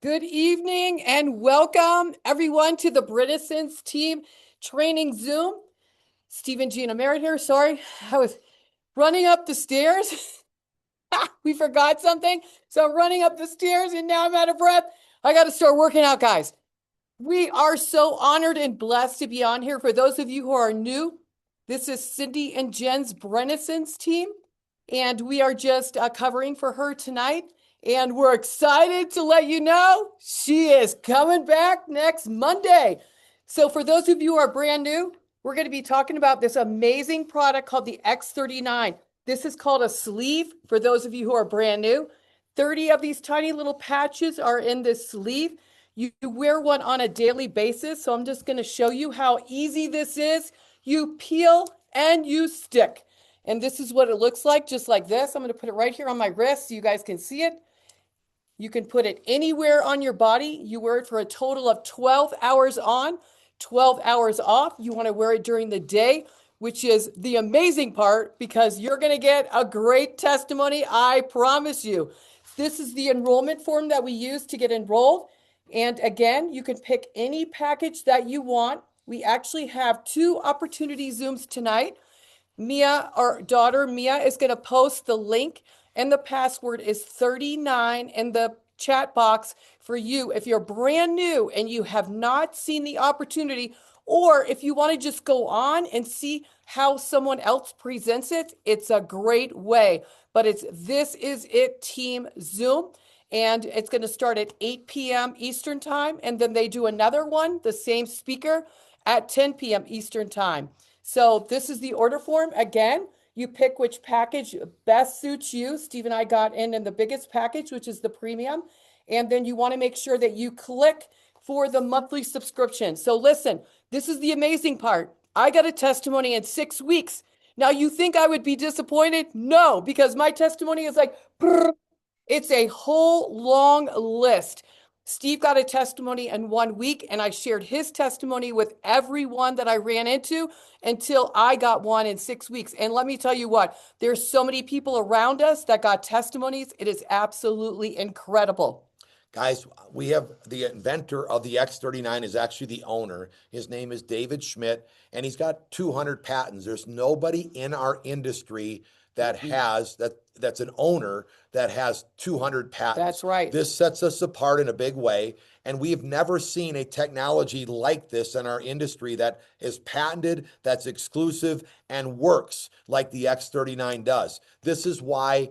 Good evening and welcome everyone to the Brittison's team training Zoom. Steve and Gina Merritt here. Sorry, I was running up the stairs. We forgot something. So I'm running up the stairs and now I'm out of breath. I got to start working out, guys. We are so honored and blessed to be on here. For those of you who are new, this is Cindy and Jen's Brennison's team, and we are just covering for her tonight. And we're excited to let you know she is coming back next Monday. So for those of you who are brand new, we're going to be talking about this amazing product called the X39. This is called a sleeve for those of you who are brand new. 30 of these tiny little patches are in this sleeve. You wear one on a daily basis. So I'm just going to show you how easy this is. You peel and you stick. And this is what it looks like, just like this. I'm going to put it right here on my wrist so you guys can see it. You can put it anywhere on your body. You wear it for a total of 12 hours on, 12 hours off. You want to wear it during the day, which is the amazing part because you're going to get a great testimony, I promise you. This is the enrollment form that we use to get enrolled. And again, you can pick any package that you want. We actually have 2 opportunity Zooms tonight. Mia, our daughter, Mia, is going to post the link, and the password is 39 in the chat box for you. If you're brand new and you have not seen the opportunity, or if you want to just go on and see how someone else presents it, it's a great way. But it's This Is It Team Zoom, and it's going to start at 8 p.m. Eastern Time, and then they do another one, the same speaker, at 10 p.m. Eastern Time. So this is the order form. Again, you pick which package best suits you. Steve and I got in the biggest package, which is the premium. And then you want to make sure that you click for the monthly subscription. So listen, this is the amazing part. I got a testimony in 6 weeks. Now you think I would be disappointed? No, because my testimony is like, it's a whole long list. Steve got a testimony in 1 week, and I shared his testimony with everyone that I ran into until I got one in 6 weeks. And let me tell you what, there's so many people around us that got testimonies. It is absolutely incredible. Guys, we have the inventor of the X39 is actually the owner. His name is David Schmidt, and he's got 200 patents. There's nobody in our industry that has that's an owner that has 200 patents. That's right. This sets us apart in a big way, and we've never seen a technology like this in our industry that is patented, that's exclusive, and works like the X39 does. This is why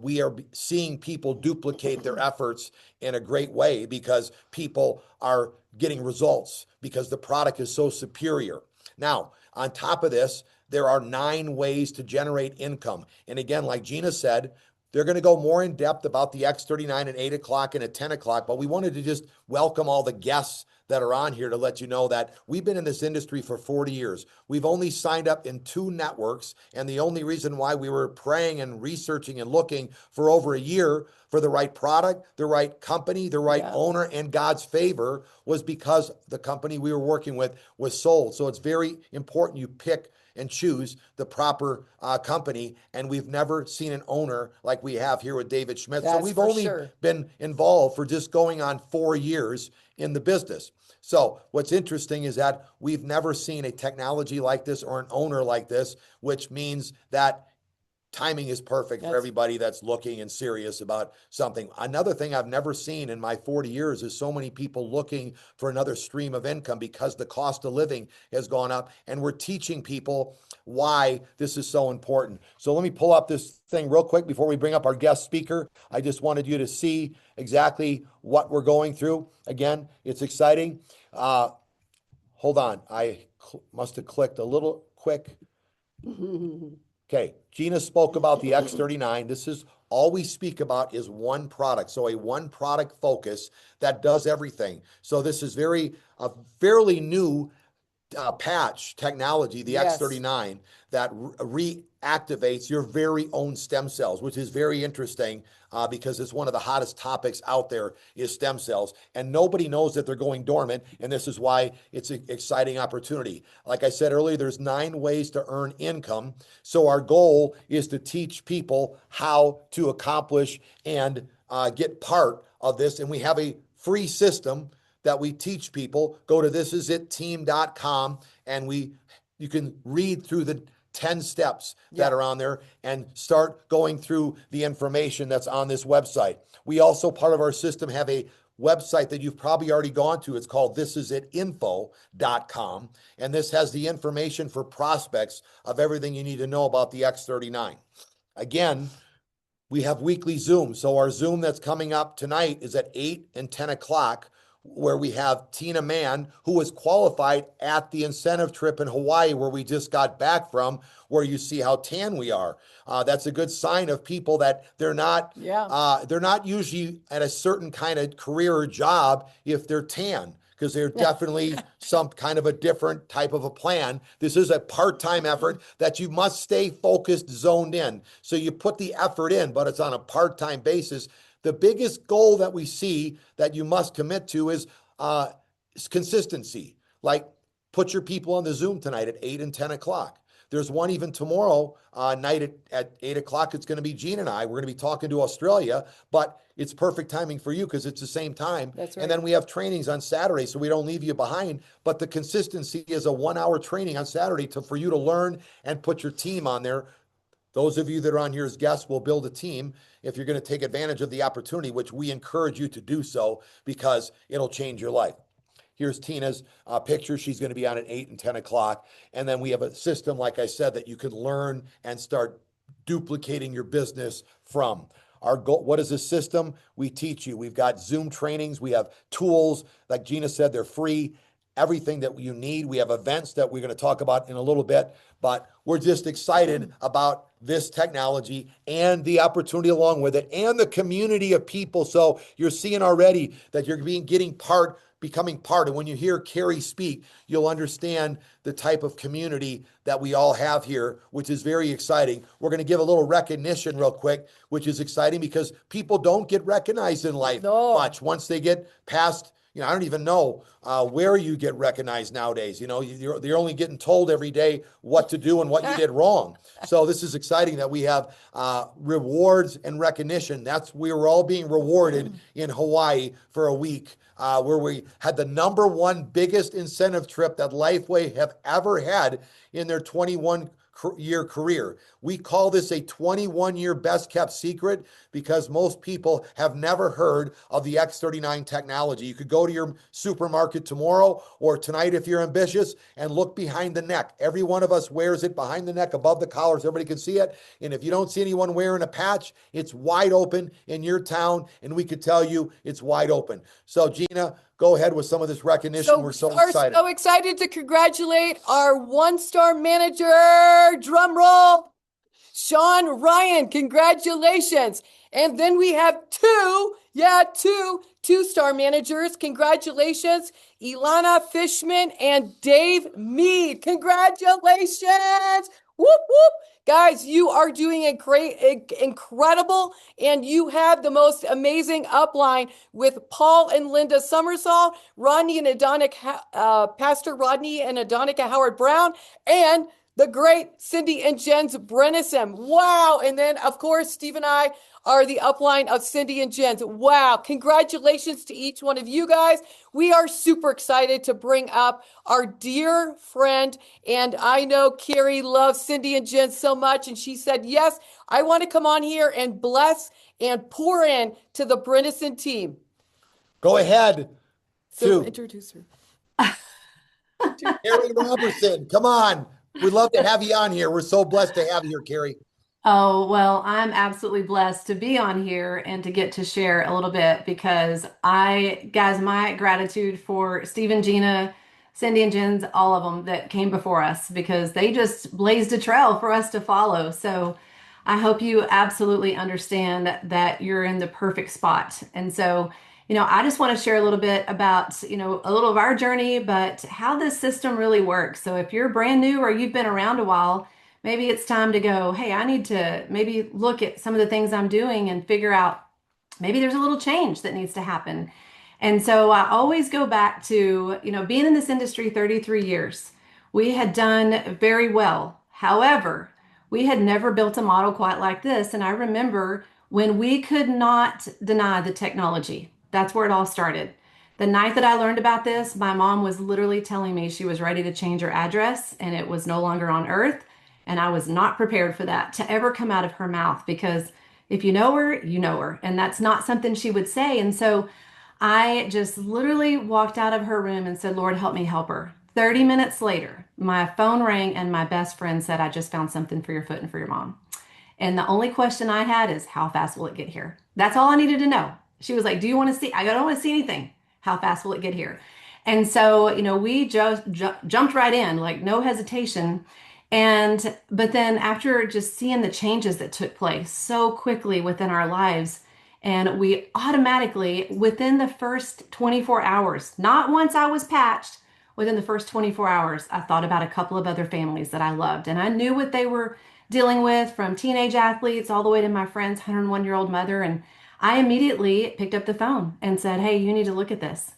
we are seeing people duplicate their efforts in a great way, because people are getting results because the product is so superior. Now, on top of this, there are 9 ways to generate income. And again, like Gina said, they're going to go more in depth about the X39 at 8 o'clock and at 10 o'clock, but we wanted to just welcome all the guests that are on here to let you know that we've been in this industry for 40 years. We've only signed up in 2 networks, and the only reason why we were praying and researching and looking for over a year for the right product, the right company, the right owner, and God's favor was because the company we were working with was sold. So it's very important you pick and choose the proper company. And we've never seen an owner like we have here with David Schmidt. So we've only been involved for just going on 4 years in the business. So what's interesting is that we've never seen a technology like this or an owner like this, which means that timing is perfect for everybody that's looking and serious about something. Another thing I've never seen in my 40 years is so many people looking for another stream of income because the cost of living has gone up, and we're teaching people why this is so important. So let me pull up this thing real quick before we bring up our guest speaker. I just wanted you to see exactly what we're going through. Again, it's exciting. Hold on. I must have clicked a little quick. Okay, Gina spoke about the X39. This is all we speak about is one product. So a one product focus that does everything. So this is a fairly new patch technology, the X39, that reactivates your very own stem cells, which is very interesting because it's one of the hottest topics out there is stem cells. And nobody knows that they're going dormant. And this is why it's an exciting opportunity. Like I said earlier, there's 9 ways to earn income. So our goal is to teach people how to accomplish and get part of this. And we have a free system that we teach people. Go to thisisitteam.com and you can read through the 10 steps that Yeah. are on there and start going through the information that's on this website. We also, part of our system, have a website that you've probably already gone to. It's called thisisitinfo.com. And this has the information for prospects of everything you need to know about the X39. Again, we have weekly Zoom. So our Zoom that's coming up tonight is at 8 and 10 o'clock, where we have Tina Mann, who was qualified at the incentive trip in Hawaii, where we just got back from, where you see how tan we are. That's a good sign of people that Yeah. they're not usually at a certain kind of career or job if they're tan, because they're definitely some kind of a different type of a plan. This is a part-time effort that you must stay focused, zoned in. So you put the effort in, but it's on a part-time basis. The biggest goal that we see that you must commit to is consistency. Like, put your people on the Zoom tonight at 8 and 10 o'clock. There's one even tomorrow night at 8 o'clock. It's going to be Gene and I. We're going to be talking to Australia, but it's perfect timing for you because it's the same time. That's And right. then we have trainings on Saturday, so we don't leave you behind. But the consistency is a 1 hour training on Saturday for you to learn and put your team on there. Those of you that are on here as guests will build a team if you're going to take advantage of the opportunity, which we encourage you to do so because it'll change your life. Here's Tina's picture. She's going to be on at 8 and 10 o'clock. And then we have a system, like I said, that you can learn and start duplicating your business from. Our goal, what is this system? We teach you. We've got Zoom trainings. We have tools. Like Gina said, they're free. Everything that you need. We have events that we're going to talk about in a little bit, but we're just excited about this technology and the opportunity along with it and the community of people. So you're seeing already that you're becoming part. And when you hear Carrie speak, you'll understand the type of community that we all have here, which is very exciting. We're going to give a little recognition real quick, which is exciting because people don't get recognized in life No. much once they get past. I don't even know where you get recognized nowadays. You're only getting told every day what to do and what you did wrong. So this is exciting that we have rewards and recognition. We were all being rewarded in Hawaii for a week, where we had the #1 biggest incentive trip that Lifeway have ever had in their 21-year career. We call this a 21-year best kept secret because most people have never heard of the X39 technology. You could go to your supermarket tomorrow or tonight if you're ambitious and look behind the neck. Every one of us wears it behind the neck, above the collar, so everybody can see it. And if you don't see anyone wearing a patch, it's wide open in your town, and we could tell you it's wide open. So Gina, go ahead with some of this recognition. So We're we so are excited. so excited to congratulate our one-star manager. Drum roll. Sean Ryan, congratulations. And then we have two-star managers. Congratulations, Ilana Fishman and Dave Mead. Congratulations. Whoop, whoop. Guys, you are doing incredible, and you have the most amazing upline with Paul and Linda Summersall, Pastor Rodney and Adonica Howard Brown, and the great Cindy and Jen's Brennison. Wow. And then, of course, Steve and I are the upline of Cindy and Jen's. Wow. Congratulations to each one of you guys. We are super excited to bring up our dear friend. And I know Carrie loves Cindy and Jen so much. And she said, yes, I want to come on here and bless and pour in to the Brennison team. Go ahead. So introduce her. Carrie Roberson, come on. We'd love to have you on here. We're so blessed to have you here, Carrie. Oh, well, I'm absolutely blessed to be on here and to get to share a little bit because guys, my gratitude for Steve and Gina, Cindy and Jen's, all of them that came before us because they just blazed a trail for us to follow. So I hope you absolutely understand that you're in the perfect spot. And so, I just want to share a little bit about, a little of our journey, but how this system really works. So if you're brand new or you've been around a while, maybe it's time to go, hey, I need to maybe look at some of the things I'm doing and figure out maybe there's a little change that needs to happen. And so I always go back to, being in this industry 33 years, we had done very well. However, we had never built a model quite like this. And I remember when we could not deny the technology. That's where it all started. The night that I learned about this, my mom was literally telling me she was ready to change her address and it was no longer on earth. And I was not prepared for that to ever come out of her mouth because if you know her, you know her. And that's not something she would say. And so I just literally walked out of her room and said, Lord, help me help her. 30 minutes later, my phone rang and my best friend said, I just found something for your foot and for your mom. And the only question I had is, how fast will it get here? That's all I needed to know. She was like, do you want to see? I don't want to see anything. How fast will it get here? And so, we just jumped right in, like no hesitation. But then after just seeing the changes that took place so quickly within our lives, and we automatically, within the first 24 hours, not once I was patched, within the first 24 hours, I thought about a couple of other families that I loved. And I knew what they were dealing with, from teenage athletes all the way to my friend's 101-year-old mother. And I immediately picked up the phone and said, hey, you need to look at this.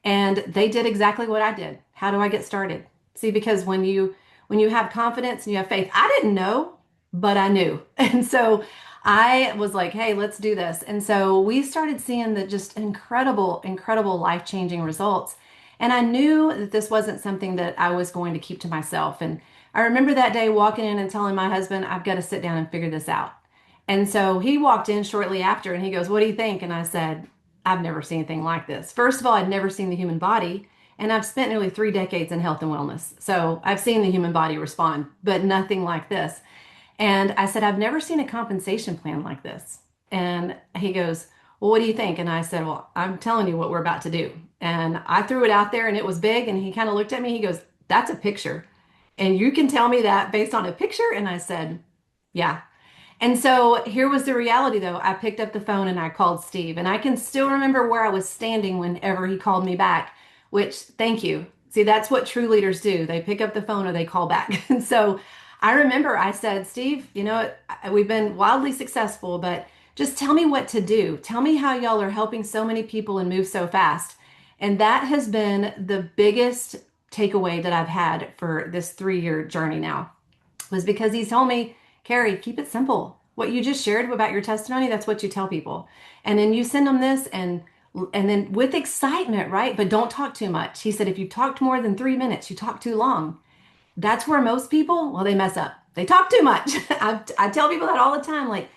And they did exactly what I did. How do I get started? See, because when you have confidence and you have faith, I didn't know, but I knew. And so I was like, hey, let's do this. And so we started seeing the just incredible, incredible life-changing results. And I knew that this wasn't something that I was going to keep to myself. And I remember that day walking in and telling my husband, I've got to sit down and figure this out. And so he walked in shortly after and he goes, what do you think? And I said, I've never seen anything like this. First of all, I'd never seen the human body. And I've spent nearly 3 decades in health and wellness. So I've seen the human body respond, but nothing like this. And I said, I've never seen a compensation plan like this. And he goes, well, what do you think? And I said, well, I'm telling you what we're about to do. And I threw it out there and it was big. And he kind of looked at me. He goes, that's a picture. And you can tell me that based on a picture? And I said, yeah. And so here was the reality, though. I picked up the phone and I called Steve, and I can still remember where I was standing whenever he called me back, which thank you. See, that's what true leaders do. They pick up the phone or they call back. And so I remember I said, Steve, we've been wildly successful, but just tell me what to do. Tell me how y'all are helping so many people and move so fast. And that has been the biggest takeaway that I've had for this 3-year journey now, was because he told me, Carrie, keep it simple. What you just shared about your testimony, that's what you tell people. And then you send them this and then with excitement, right? But don't talk too much. He said, if you talked more than 3 minutes, you talk too long. That's where most people, well, they mess up. They talk too much. I tell people that all the time, like,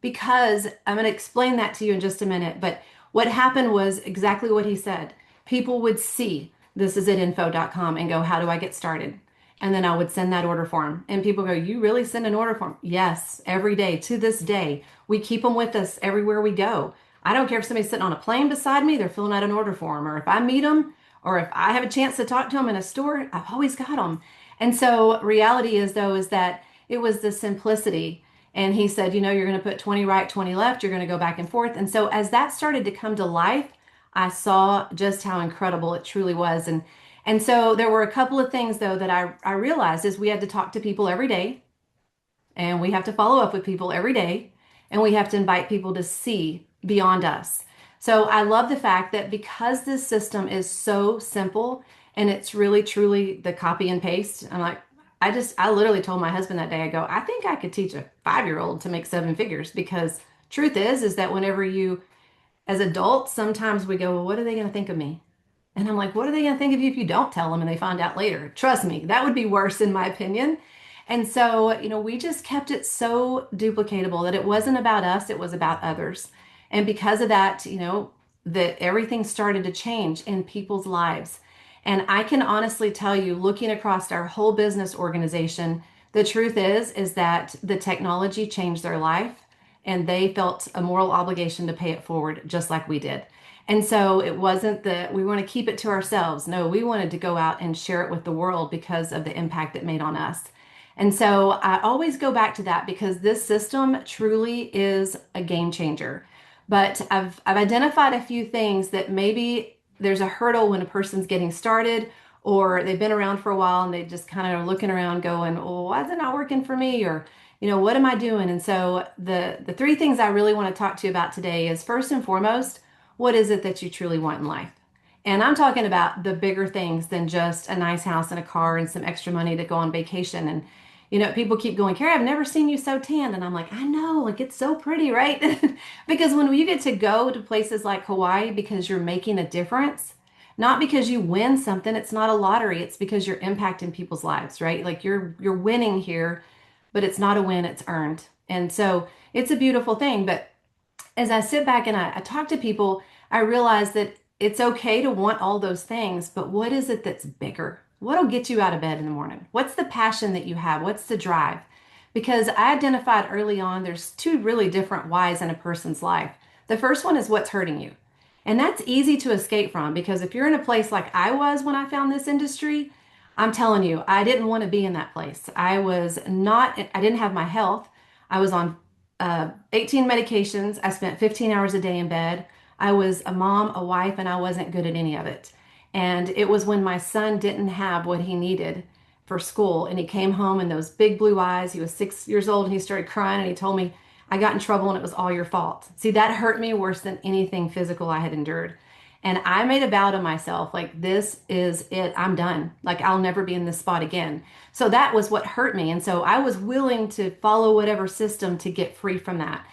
because I'm going to explain that to you in just a minute. But what happened was exactly what he said. People would see this is at info.com and go, how do I get started? And then I would send that order form. And people go, you really send an order form? Yes, every day to this day. We keep them with us everywhere we go. I don't care if somebody's sitting on a plane beside me, they're filling out an order form, or if I meet them, or if I have a chance to talk to them in a store, I've always got them. And so reality is, though, is that it was the simplicity. And he said, you're going to put 20 right, 20 left, you're going to go back and forth. And so as that started to come to life, I saw just how incredible it truly was. And so there were a couple of things, though, that I realized is we had to talk to people every day, and we have to follow up with people every day, and we have to invite people to see beyond us. So I love the fact that because this system is so simple and it's really truly the copy and paste, I'm like, I literally told my husband that day, I go, I think I could teach a 5-year-old to make 7 figures, because truth is that whenever you, as adults, sometimes we go, well, what are they going to think of me? And I'm like, what are they going to think of you if you don't tell them and they find out later? Trust me, that would be worse in my opinion. And so, we just kept it so duplicatable that it wasn't about us, it was about others. And because of that, that everything started to change in people's lives. And I can honestly tell you, looking across our whole business organization, the truth is that the technology changed their life and they felt a moral obligation to pay it forward just like we did. And so it wasn't that we want to keep it to ourselves. No, we wanted to go out and share it with the world because of the impact it made on us. And so I always go back to that because this system truly is a game changer. But I've identified a few things that maybe there's a hurdle when a person's getting started, or they've been around for a while and they just kind of are looking around going, oh, why is it not working for me? Or, what am I doing? And so the 3 things I really want to talk to you about today is, first and foremost, what is it that you truly want in life? And I'm talking about the bigger things than just a nice house and a car and some extra money to go on vacation. And People keep going, Carrie, I've never seen you so tanned. And I'm like, I know, like it's so pretty, right? Because when you get to go to places like Hawaii because you're making a difference, not because you win something, it's not a lottery, it's because you're impacting people's lives, right? Like you're winning here, but it's not a win, it's earned. And so it's a beautiful thing. But as I sit back and I talk to people, I realize that it's okay to want all those things, but what is it that's bigger? What'll get you out of bed in the morning? What's the passion that you have? What's the drive? Because I identified early on there's two really different whys in a person's life. The first one is what's hurting you. And that's easy to escape from because if you're in a place like I was when I found this industry, I'm telling you, I didn't want to be in that place. I didn't have my health. I was on 18 medications. I spent 15 hours a day in bed. I was a mom, a wife, and I wasn't good at any of it. And it was when my son didn't have what he needed for school and he came home and those big blue eyes, he was 6 years old and he started crying and he told me, I got in trouble and it was all your fault. See, that hurt me worse than anything physical I had endured. And I made a vow to myself, like, this is it. I'm done. Like, I'll never be in this spot again. So that was what hurt me. And so I was willing to follow whatever system to get free from that.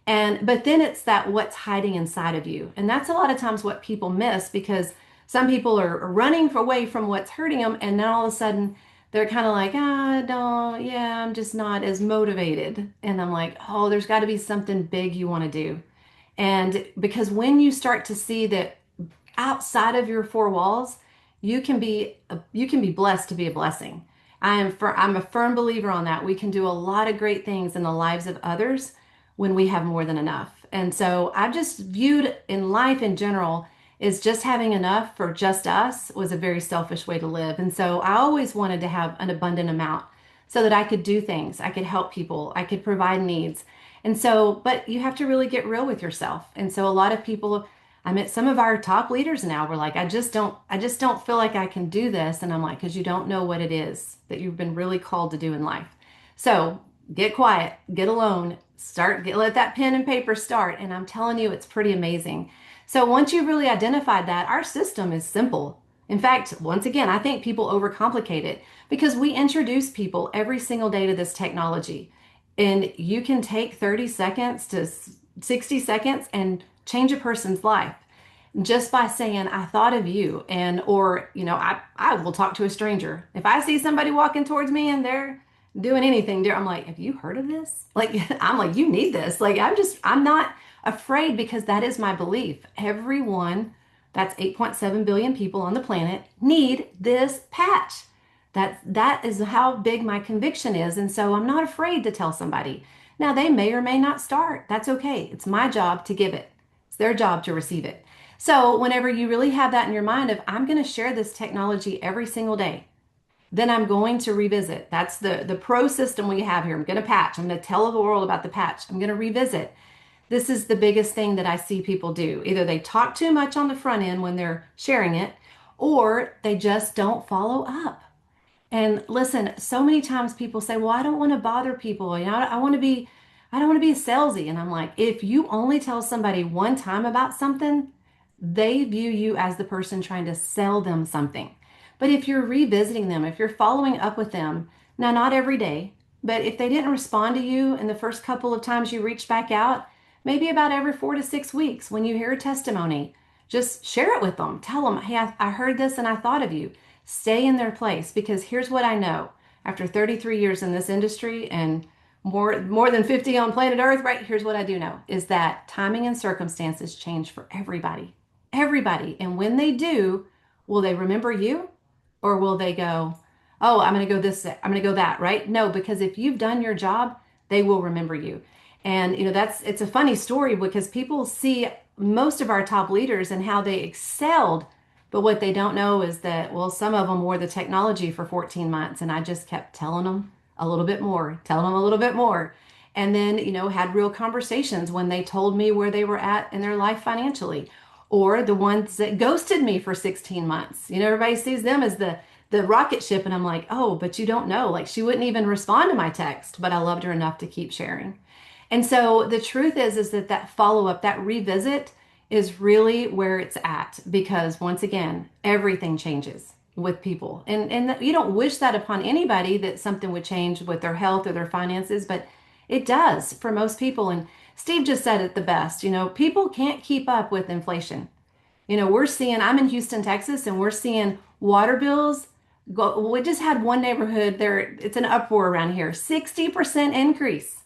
But then it's that what's hiding inside of you. And that's a lot of times what people miss because some people are running away from what's hurting them. And then all of a sudden they're kind of like, ah, don't, yeah, I'm just not as motivated. And I'm like, oh, there's got to be something big you want to do. And because when you start to see that outside of your four walls, you can be blessed to be a blessing. I'm a firm believer on that. We can do a lot of great things in the lives of others when we have more than enough. And so I've just viewed in life in general is just having enough for just us was a very selfish way to live. And so I always wanted to have an abundant amount so that I could do things, I could help people, I could provide needs. And so, but you have to really get real with yourself. And so a lot of people, I met some of our top leaders now were like, I just don't feel like I can do this. And I'm like, because you don't know what it is that you've been really called to do in life. So get quiet, get alone, let that pen and paper start. And I'm telling you, it's pretty amazing. So once you really identified that, our system is simple. In fact, once again, I think people overcomplicate it because we introduce people every single day to this technology. And you can take 30 seconds to 60 seconds and change a person's life just by saying I thought of you. And or I will talk to a stranger if I see somebody walking towards me and they're doing anything there. I'm like, have you heard of this? Like, I'm like, you need this. Like, I'm not afraid because that is my belief. Everyone, that's 8.7 billion people on the planet, need this patch. That is how big my conviction is. And so I'm not afraid to tell somebody. Now they may or may not start. That's okay. It's my job to give it. It's their job to receive it. So whenever you really have that in your mind of I'm going to share this technology every single day, then I'm going to revisit. That's the pro system we have here. I'm going to patch. I'm going to tell the world about the patch. I'm going to revisit. This is the biggest thing that I see people do. Either they talk too much on the front end when they're sharing it, or they just don't follow up. And listen, so many times people say, "Well, I don't want to bother people. I don't want to be salesy." And I'm like, if you only tell somebody one time about something, they view you as the person trying to sell them something. But if you're revisiting them, if you're following up with them, now not every day, but if they didn't respond to you in the first couple of times you reached back out, maybe about every 4 to 6 weeks when you hear a testimony, just share it with them. Tell them, hey, I heard this and I thought of you. Stay in their place because here's what I know. After 33 years in this industry and more than 50 on planet Earth, right? Here's what I do know is that timing and circumstances change for everybody. Everybody. And when they do, will they remember you? Or will they go, oh, I'm going to go this, I'm going to go that, right? No, because if you've done your job, they will remember you. And it's a funny story because people see most of our top leaders and how they excelled, but what they don't know is that, well, some of them wore the technology for 14 months and I just kept telling them a little bit more, telling them a little bit more. And then, had real conversations when they told me where they were at in their life financially, or the ones that ghosted me for 16 months. Everybody sees them as the rocket ship, and I'm like, oh, but you don't know. Like, she wouldn't even respond to my text, but I loved her enough to keep sharing. And so the truth is that follow up, that revisit is really where it's at because once again, everything changes. with people. And you don't wish that upon anybody that something would change with their health or their finances, but it does for most people. And Steve just said it the best, people can't keep up with inflation. We're seeing, I'm in Houston, Texas, and we're seeing water bills go. We just had one neighborhood there, it's an uproar around here, 60% increase.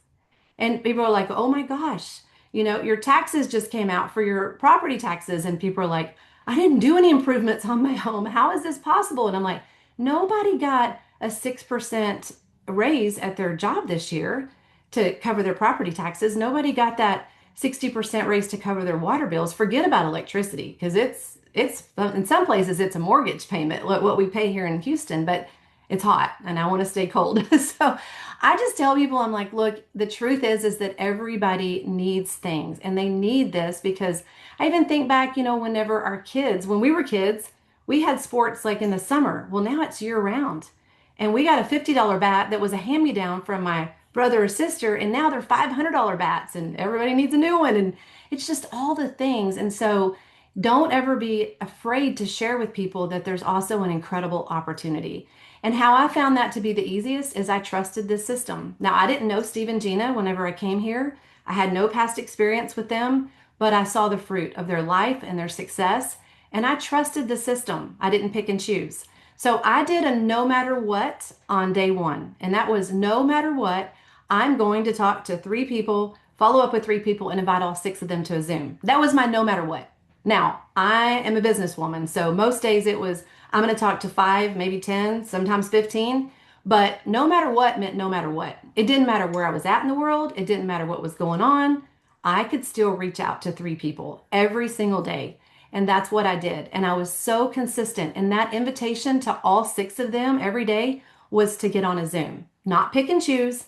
And people are like, oh my gosh, your taxes just came out for your property taxes. And people are like, I didn't do any improvements on my home. How is this possible? And I'm like, nobody got a 6% raise at their job this year to cover their property taxes. Nobody got that 60% raise to cover their water bills. Forget about electricity because it's in some places it's a mortgage payment, what we pay here in Houston, but it's hot and I want to stay cold. So I just tell people, I'm like, look, the truth is that everybody needs things and they need this because I even think back, whenever when we were kids, we had sports like in the summer. Well, now it's year round. And we got a $50 bat that was a hand-me-down from my brother or sister, and now they're $500 bats, and everybody needs a new one. And it's just all the things. And so don't ever be afraid to share with people that there's also an incredible opportunity. And how I found that to be the easiest is I trusted this system. Now, I didn't know Steve and Gina whenever I came here. I had no past experience with them, but I saw the fruit of their life and their success, and I trusted the system. I didn't pick and choose. So I did a no matter what on day one, and that was no matter what, I'm going to talk to three people, follow up with three people, and invite all six of them to a Zoom. That was my no matter what. Now, I am a businesswoman, so most days it was I'm going to talk to five, maybe 10, sometimes 15. But no matter what meant no matter what. It didn't matter where I was at in the world, it didn't matter what was going on. I could still reach out to three people every single day. And that's what I did. And I was so consistent. And that invitation to all six of them every day was to get on a Zoom, not pick and choose.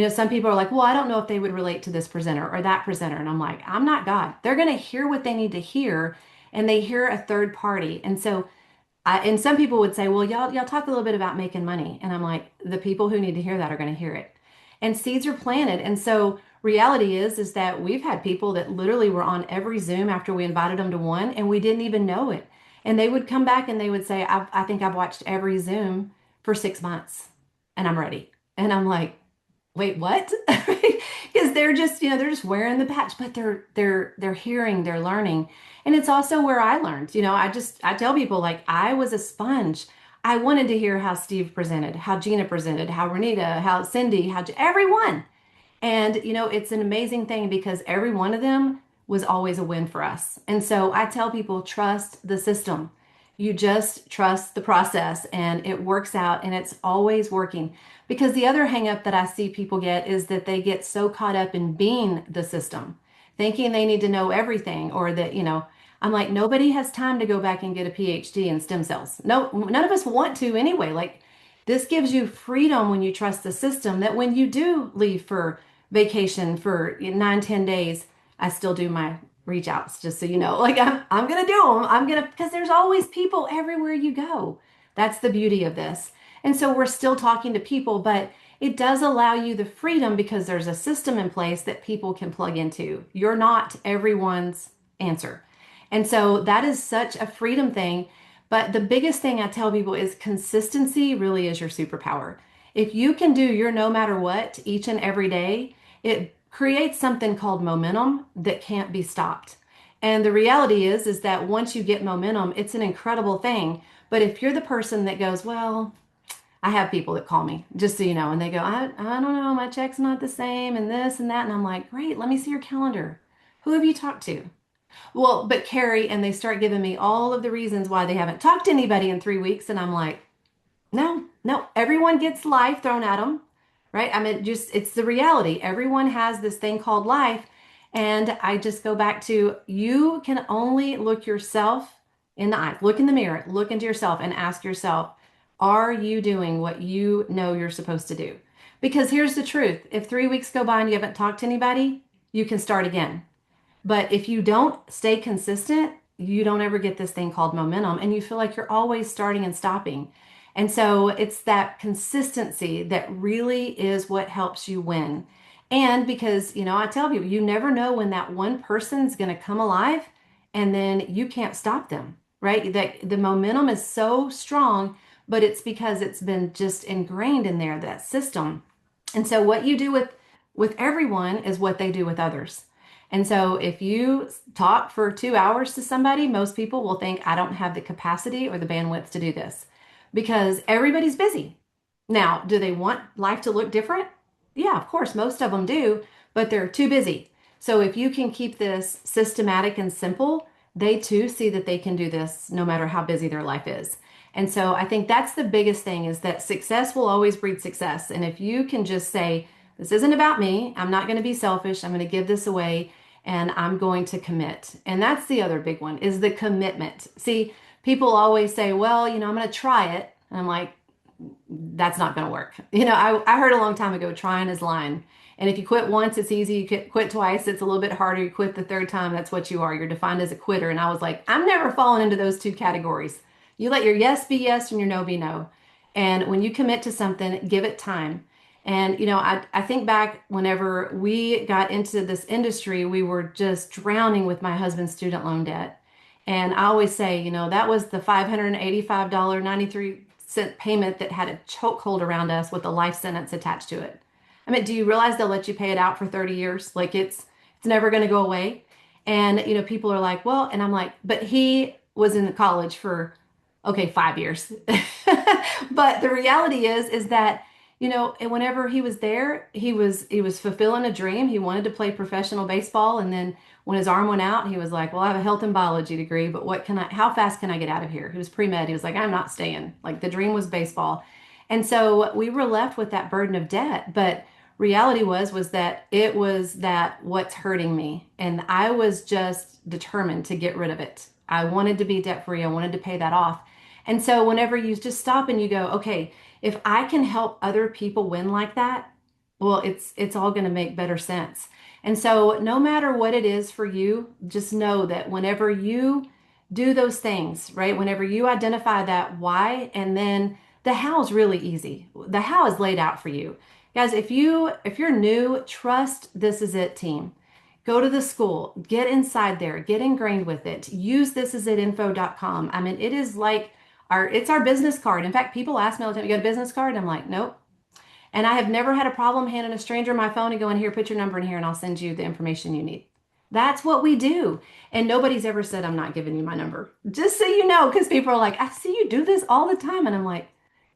Some people are like, well, I don't know if they would relate to this presenter or that presenter. And I'm like, I'm not God. They're going to hear what they need to hear, and they hear a third party. And so and some people would say, well, y'all talk a little bit about making money. And I'm like, the people who need to hear that are going to hear it. And seeds are planted. And so reality is that we've had people that literally were on every Zoom after we invited them to one, and we didn't even know it. And they would come back and they would say, I think I've watched every Zoom for 6 months and I'm ready. And I'm like, wait, what? Because they're just wearing the patch, but they're hearing, they're learning. And it's also where I learned. I tell people, like, I was a sponge. I wanted to hear how Steve presented, how Gina presented, how Renita, how Cindy, how everyone. And, it's an amazing thing because every one of them was always a win for us. And so I tell people, trust the system. You just trust the process and it works out and it's always working. Because the other hang up that I see people get is that they get so caught up in being the system, thinking they need to know everything or that, I'm like, nobody has time to go back and get a PhD in stem cells. No, none of us want to anyway. Like, this gives you freedom when you trust the system that when you do leave for vacation for 9, 10 days, I still do my reach outs, just so you know. Like, I'm gonna do them. Because there's always people everywhere you go. That's the beauty of this. And so we're still talking to people, but it does allow you the freedom because there's a system in place that people can plug into. You're not everyone's answer. And so that is such a freedom thing. But the biggest thing I tell people is consistency really is your superpower. If you can do your no matter what each and every day, it creates something called momentum that can't be stopped. And the reality is that once you get momentum, it's an incredible thing. But if you're the person that goes, well, I have people that call me, just so you know, and they go, I don't know, my check's not the same, and this and that. And I'm like, great, let me see your calendar. Who have you talked to? Well, but Carrie, and they start giving me all of the reasons why they haven't talked to anybody in 3 weeks. And I'm like, no, no, everyone gets life thrown at them, right? I mean, just it's the reality. Everyone has this thing called life. And I just go back to you can only look yourself in the eye, look in the mirror, look into yourself and ask yourself, are you doing what you know you're supposed to do? Because here's the truth. If 3 weeks go by and you haven't talked to anybody, you can start again. But if you don't stay consistent, you don't ever get this thing called momentum and you feel like you're always starting and stopping. And so it's that consistency that really is what helps you win. And because, I tell people, you never know when that one person's going to come alive and then you can't stop them, right? That the momentum is so strong, but it's because it's been just ingrained in there, that system. And so what you do with everyone is what they do with others. And so if you talk for 2 hours to somebody, most people will think, I don't have the capacity or the bandwidth to do this because everybody's busy. Now, do they want life to look different? Yeah, of course, most of them do, but they're too busy. So if you can keep this systematic and simple, they too see that they can do this no matter how busy their life is. And so I think that's the biggest thing is that success will always breed success. And if you can just say, this isn't about me, I'm not going to be selfish, I'm going to give this away and I'm going to commit. And that's the other big one is the commitment. See, people always say, well, I'm going to try it. And I'm like, that's not going to work. I heard a long time ago, trying is lying. And if you quit once, it's easy. You quit twice, it's a little bit harder. You quit the third time, that's what you are. You're defined as a quitter. And I was like, I'm never falling into those two categories. You let your yes be yes and your no be no. And when you commit to something, give it time. And, I think back whenever we got into this industry, we were just drowning with my husband's student loan debt. And I always say, that was the $585.93 payment that had a chokehold around us with a life sentence attached to it. I mean, do you realize they'll let you pay it out for 30 years? Like it's never going to go away. And people are like, well, and I'm like, but he was in college for okay, 5 years. But the reality is that and whenever he was there, he was fulfilling a dream. He wanted to play professional baseball, and then when his arm went out, he was like, "Well, I have a health and biology degree, but how fast can I get out of here?" He was pre-med. He was like, "I'm not staying." Like the dream was baseball. And so we were left with that burden of debt, but reality was that it was that what's hurting me, and I was just determined to get rid of it. I wanted to be debt free. I wanted to pay that off. And so whenever you just stop and you go, okay, if I can help other people win like that, well, it's all going to make better sense. And so no matter what it is for you, just know that whenever you do those things, right? Whenever you identify that why, and then the how is really easy. The how is laid out for you. Guys, if you're new, trust this is it team. Go to the school, get inside there, get ingrained with it. Use this is it info.com. I mean, it is like it's our business card. In fact, people ask me all the time, you got a business card? I'm like, nope. And I have never had a problem handing a stranger my phone and going, here, put your number in here and I'll send you the information you need. That's what we do. And nobody's ever said, I'm not giving you my number. Just so you know, because people are like, I see you do this all the time. And I'm like,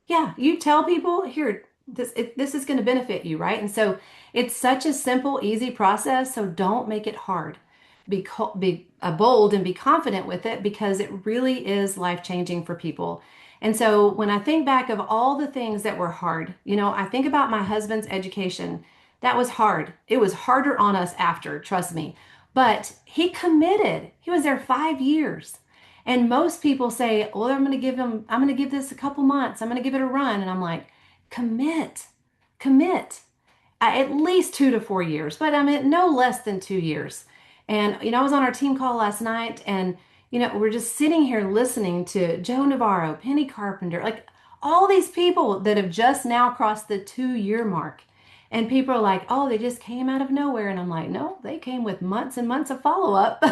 yeah, you tell people here, this is going to benefit you, right? And so it's such a simple, easy process. So don't make it hard. Be bold and be confident with it because it really is life changing for people. And so when I think back of all the things that were hard, I think about my husband's education. That was hard. It was harder on us after, trust me. But he committed. He was there 5 years. And most people say, well, I'm going to give this a couple months. I'm going to give it a run. And I'm like, commit, commit. At least 2 to 4 years, but I mean, no less than 2 years. And, I was on our team call last night and, we're just sitting here listening to Joe Navarro, Penny Carpenter, like all these people that have just now crossed the 2 year mark. And people are like, oh, they just came out of nowhere. And I'm like, no, they came with months and months of follow up.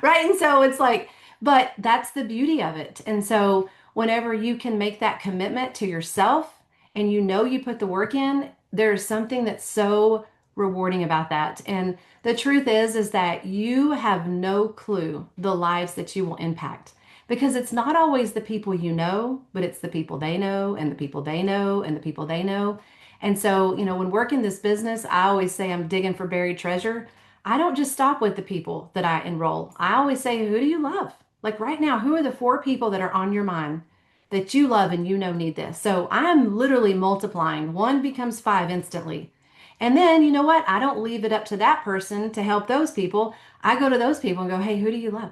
Right. And so it's like, but that's the beauty of it. And so whenever you can make that commitment to yourself and you put the work in, there's something that's so rewarding about that. And the truth is that you have no clue the lives that you will impact because it's not always the people you know, but it's the people they know and the people they know and the people they know. And so, when working this business, I always say I'm digging for buried treasure. I don't just stop with the people that I enroll. I always say, who do you love? Like right now, who are the 4 people that are on your mind that you love and need this? So I'm literally multiplying. 1 becomes 5 instantly. And then, you know what? I don't leave it up to that person to help those people. I go to those people and go, hey, who do you love?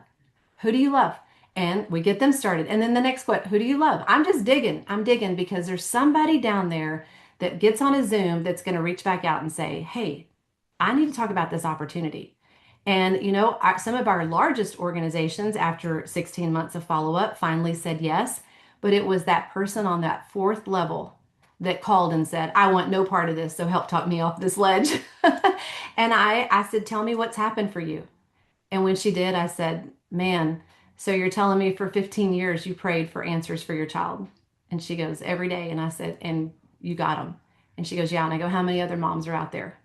Who do you love? And we get them started. And then the next question, who do you love? I'm just digging. I'm digging because there's somebody down there that gets on a Zoom that's going to reach back out and say, hey, I need to talk about this opportunity. And, some of our largest organizations, after 16 months of follow up, finally said yes. But it was that person on that 4th level that called and said, I want no part of this. So help talk me off this ledge. And I said, tell me what's happened for you. And when she did, I said, man, So you're telling me for 15 years you prayed for answers for your child? And she goes, every day. And I said, and you got them? And she goes, yeah. And I go, how many other moms are out there?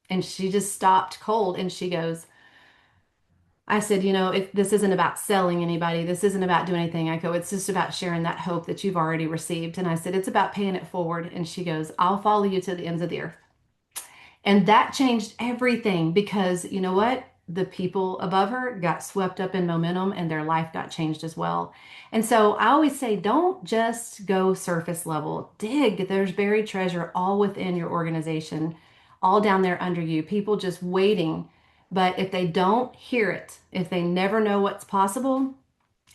And she just stopped cold and she goes, I said, if this isn't about selling anybody, this isn't about doing anything. I go, it's just about sharing that hope that you've already received. And I said, it's about paying it forward. And she goes, I'll follow you to the ends of the earth. And that changed everything because you know what? The people above her got swept up in momentum and their life got changed as well. And so I always say, don't just go surface level. Dig. There's buried treasure all within your organization, all down there under you. People just waiting. But if they don't hear it, if they never know what's possible,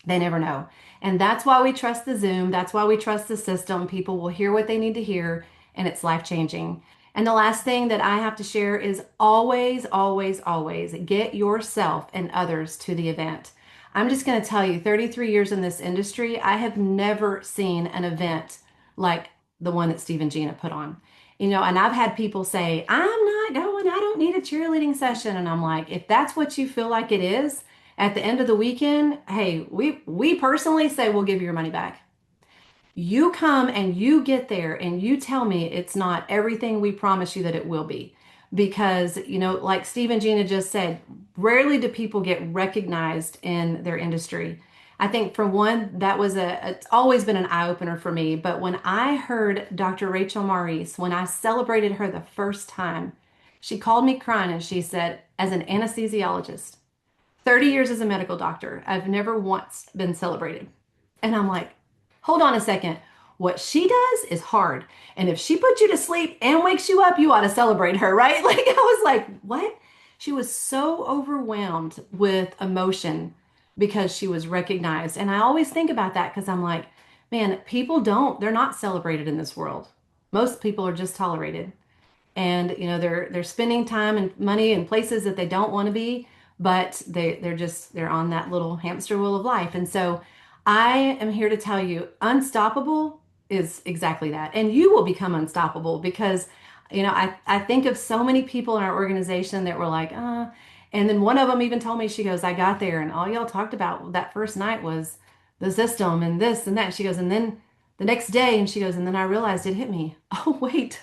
they never know. And that's why we trust the Zoom. That's why we trust the system. People will hear what they need to hear, and it's life changing. And the last thing that I have to share is always, always, always get yourself and others to the event. I'm just going to tell you, 33 years in this industry, I have never seen an event like the one that Steve and Gina put on. And I've had people say, I'm not going, I don't need a cheerleading session. And I'm like, if that's what you feel like it is, at the end of the weekend, hey, we personally say we'll give you your money back. You come and you get there and you tell me it's not everything we promise you that it will be. Because, like Steve and Gina just said, rarely do people get recognized in their industry. I think for one, it's always been an eye opener for me. But when I heard Dr. Rachel Maurice, when I celebrated her the first time, she called me crying and she said, as an anesthesiologist, 30 years as a medical doctor, I've never once been celebrated. And I'm like, hold on a second. What she does is hard. And if she puts you to sleep and wakes you up, you ought to celebrate her, right? Like, I was like, what? She was so overwhelmed with emotion because she was recognized. And I always think about that because I'm like, man, they're not celebrated in this world. Most people are just tolerated, and they're spending time and money in places that they don't want to be, but they're on that little hamster wheel of life. And so I am here to tell you, unstoppable is exactly that, and you will become unstoppable because I think of so many people in our organization that were like and then one of them even told me, she goes, I got there and all y'all talked about that first night was the system and this and that. She goes, and then the next day, and she goes, and then I realized it hit me, oh wait,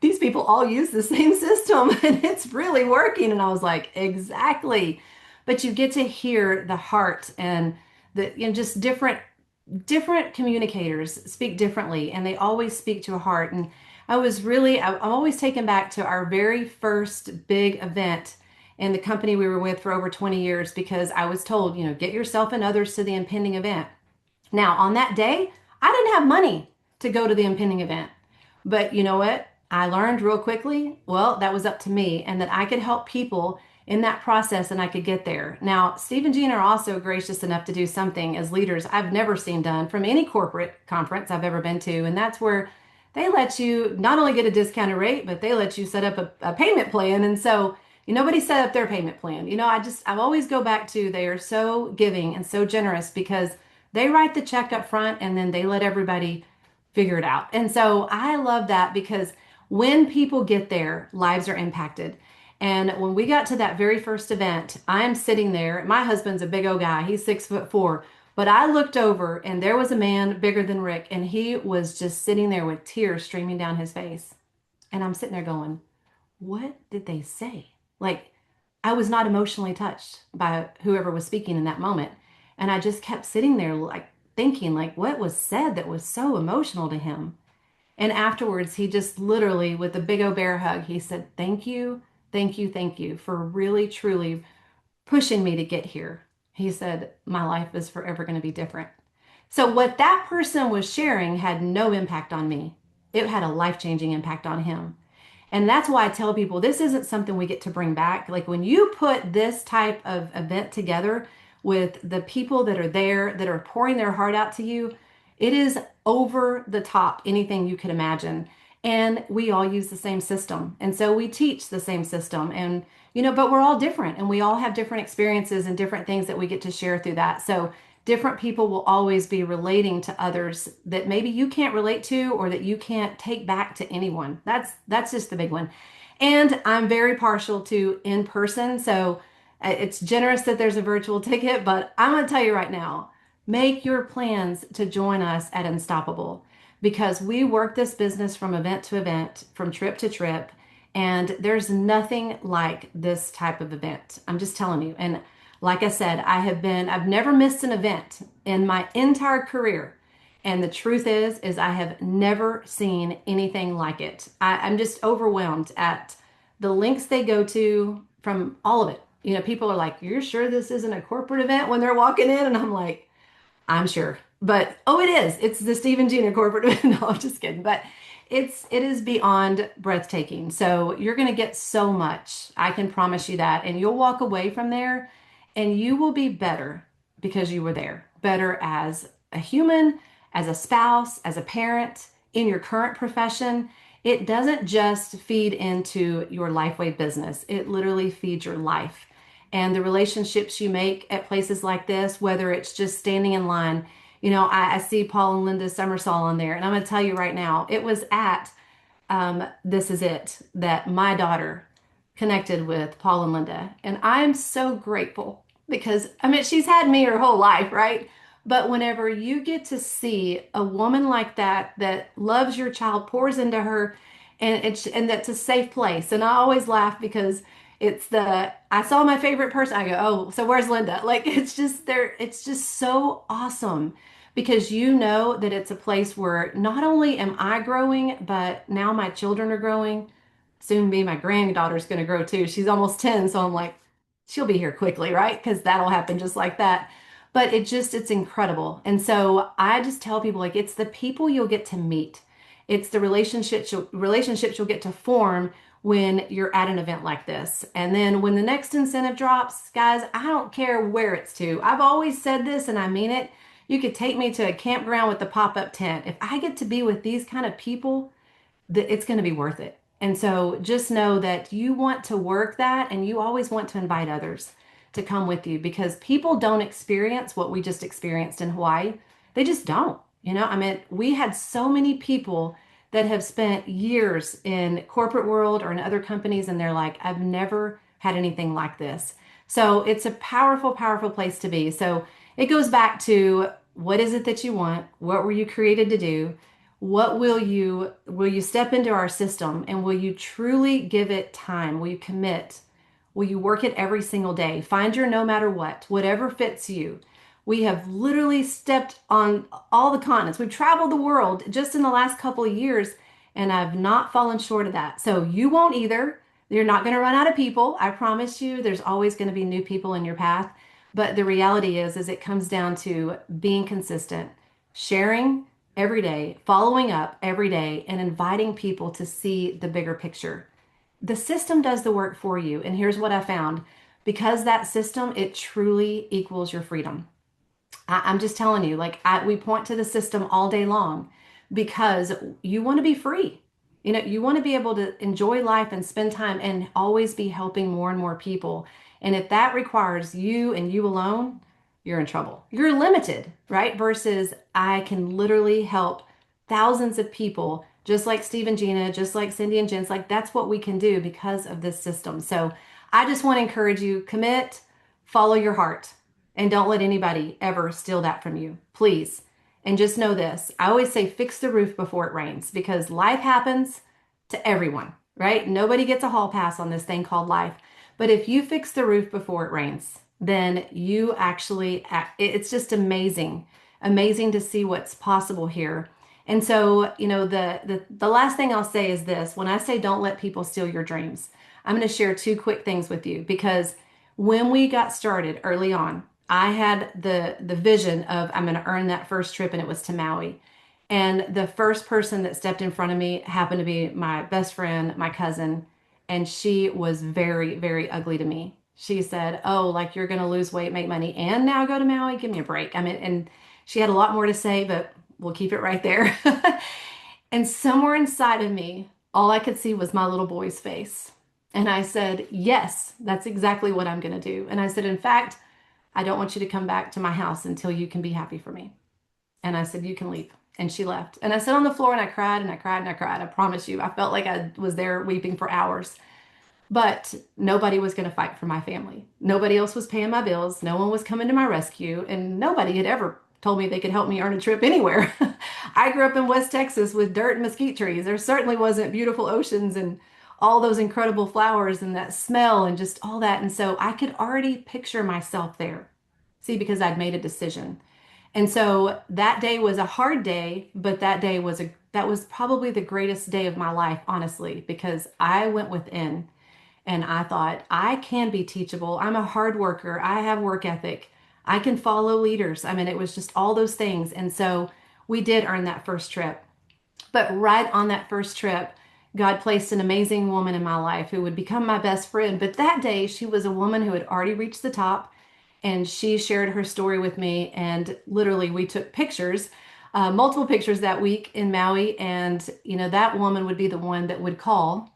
these people all use the same system and it's really working. And I was like, exactly. But you get to hear the heart and just different communicators speak differently and they always speak to a heart. And I'm always taken back to our very first big event in the company we were with for over 20 years because I was told, get yourself and others to the impending event. Now, on that day, I didn't have money to go to the impending event. But you know what? I learned real quickly, well, that was up to me and that I could help people in that process and I could get there. Now, Steve and Jean are also gracious enough to do something as leaders I've never seen done from any corporate conference I've ever been to. And that's where they let you not only get a discounted rate, but they let you set up a payment plan. And so nobody set up their payment plan. I always go back to they are so giving and so generous because they write the check up front and then they let everybody figure it out. And so I love that because when people get there, lives are impacted. And when we got to that very first event, I'm sitting there. My husband's a big old guy. He's 6'4". But I looked over and there was a man bigger than Rick, and he was just sitting there with tears streaming down his face. And I'm sitting there going, what did they say? Like, I was not emotionally touched by whoever was speaking in that moment. And I just kept sitting there like thinking like what was said that was so emotional to him. And afterwards, he just literally, with a big old bear hug, he said, thank you, thank you, thank you for really, truly pushing me to get here. He said, my life is forever going to be different. So, what that person was sharing had no impact on me, it had a life changing impact on him. And that's why I tell people this isn't something we get to bring back. Like when you put this type of event together with the people that are there, that are pouring their heart out to you, it is over the top, anything you could imagine. And we all use the same system. And so we teach the same system. And, but we're all different and we all have different experiences and different things that we get to share through that. So different people will always be relating to others that maybe you can't relate to or that you can't take back to anyone. That's just the big one. And I'm very partial to in person. So It's generous that there's a virtual ticket, but I'm going to tell you right now, make your plans to join us at Unstoppable because we work this business from event to event, from trip to trip, and there's nothing like this type of event. I'm just telling you. And like I said, I've never missed an event in my entire career. And the truth is I have never seen anything like it. I'm just overwhelmed at the links they go to from all of it. You know, people are like, "You're sure this isn't a corporate event?" when they're walking in, and I'm like, I'm sure. But oh, it is. It's the Stephen Jr. corporate. No, I'm just kidding. But it is beyond breathtaking. So you're going to get so much. I can promise you that. And you'll walk away from there and you will be better because you were there. Better as a human, as a spouse, as a parent, in your current profession. It doesn't just feed into your Lifeway business. It literally feeds your life and the relationships you make at places like this, whether it's just standing in line. You know, I see Paul and Linda Summersall in there, and I'm going to tell you right now, it was at This Is It that my daughter connected with Paul and Linda. And I'm so grateful because, I mean, she's had me her whole life, right? But whenever you get to see a woman like that, that loves your child, pours into her, and that's a safe place. And I always laugh because I saw my favorite person. I go, oh, so where's Linda? Like, it's just there, it's just so awesome because you know that it's a place where not only am I growing, but now my children are growing. Soon be my granddaughter's going to grow too. She's almost 10, so I'm like, she'll be here quickly, right? Because that'll happen just like that. But it's incredible. And so I just tell people like it's the people you'll get to meet. It's the relationships you'll get to form when you're at an event like this. And then when the next incentive drops, guys, I don't care where it's to. I've always said this and I mean it. You could take me to a campground with the pop-up tent. If I get to be with these kind of people, that it's going to be worth it. And so just know that you want to work that and you always want to invite others to come with you because people don't experience what we just experienced in Hawaii. They just don't. You know, I mean, we had so many people that have spent years in corporate world or in other companies and they're like, I've never had anything like this. So it's a powerful, powerful place to be. So it goes back to what is it that you want? What were you created to do? What will you step into our system and will you truly give it time? Will you commit? Will you work it every single day? Find your no matter what, whatever fits you. We have literally stepped on all the continents. We've traveled the world just in the last couple of years, and I've not fallen short of that. So you won't either. You're not going to run out of people. I promise you, there's always going to be new people in your path. But the reality is it comes down to being consistent, sharing every day, following up every day, and inviting people to see the bigger picture. The system does the work for you. And here's what I found because that system, it truly equals your freedom. I'm just telling you, we point to the system all day long because you want to be free. You know, you want to be able to enjoy life and spend time and always be helping more and more people. And if that requires you and you alone, you're in trouble. You're limited, right? Versus I can literally help thousands of people, just like Steve and Gina, just like Cindy and Jen's. Like that's what we can do because of this system. So I just want to encourage you, commit, follow your heart. And don't let anybody ever steal that from you, please. And just know this I always say, fix the roof before it rains because life happens to everyone, right? Nobody gets a hall pass on this thing called life. But if you fix the roof before it rains, then you actually, it's just amazing, amazing to see what's possible here. And so, you know, the last thing I'll say is this when I say don't let people steal your dreams, I'm going to share two quick things with you because when we got started early on, I had the vision of I'm going to earn that first trip, and it was to Maui. And the first person that stepped in front of me happened to be my best friend, my cousin, and she was very, very ugly to me. She said, "Oh, like you're going to lose weight, make money, and now go to Maui? Give me a break." I mean, and she had a lot more to say, but we'll keep it right there. And somewhere inside of me, all I could see was my little boy's face. And I said, "Yes, that's exactly what I'm going to do." And I said, "In fact, I don't want you to come back to my house until you can be happy for me." And I said, "You can leave." And she left. And I sat on the floor and I cried and I cried and I cried. I promise you, I felt like I was there weeping for hours. But nobody was going to fight for my family. Nobody else was paying my bills. No one was coming to my rescue. And nobody had ever told me they could help me earn a trip anywhere. I grew up in West Texas with dirt and mesquite trees. There certainly wasn't beautiful oceans and all those incredible flowers and that smell and just all that. And so I could already picture myself there. See, because I'd made a decision. And so that day was a hard day, but that was probably the greatest day of my life, honestly, because I went within and I thought, I can be teachable. I'm a hard worker. I have work ethic. I can follow leaders. I mean, it was just all those things. And so we did earn that first trip. But right on that first trip, God placed an amazing woman in my life who would become my best friend. But that day, she was a woman who had already reached the top, and she shared her story with me. And literally, we took pictures, multiple pictures that week in Maui. And, that woman would be the one that would call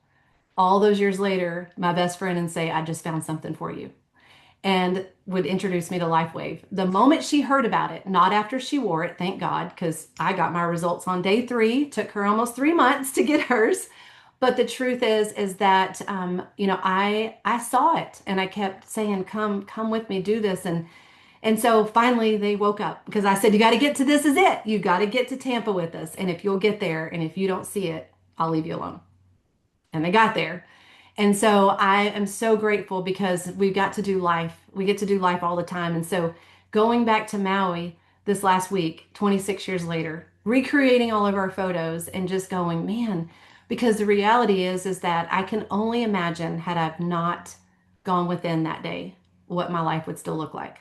all those years later, my best friend, and say, I just found something for you, and would introduce me to LifeWave. The moment she heard about it, not after she wore it, thank God, because I got my results on day 3. Took her almost 3 months to get hers. But the truth is that I saw it, and I kept saying, come with me, do this, and so finally they woke up because I said, you got to get to this is it. You got to get to Tampa with us, and if you'll get there, and if you don't see it, I'll leave you alone. And they got there. And so I am so grateful because we got to do life. We get to do life all the time. And so going back to Maui this last week, 26 years later, recreating all of our photos and just going, man, because the reality is that I can only imagine had I not gone within that day, what my life would still look like.